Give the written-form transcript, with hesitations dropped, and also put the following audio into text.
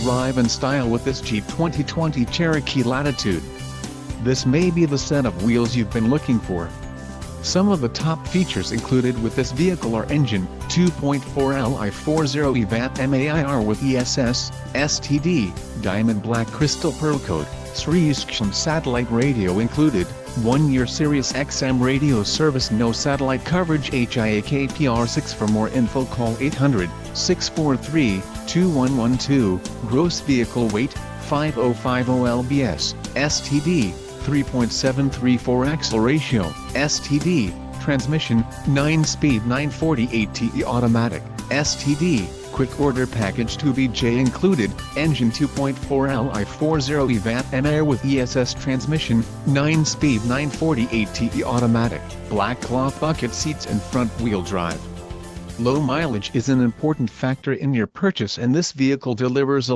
Arrive in style with this Jeep 2020 Cherokee Latitude. This may be the set of wheels you've been looking for. Some of the top features included with this vehicle are engine, 2.4 Li 40 VAT MAIR with ESS, STD, diamond black crystal pearl coat, Sirius satellite radio included, 1-year Sirius XM radio service, no satellite coverage, HIAKPR6. For more info call 800-643-2112, gross vehicle weight, 5050 lbs, STD, 3.734 axle ratio, STD, transmission, 9-speed 940 automatic, STD, quick order package 2BJ included, engine 2.4 Li 40 VAT MAIR with ESS transmission, 9-speed 940 automatic, black cloth bucket seats and front wheel drive. Low mileage is an important factor in your purchase, and this vehicle delivers a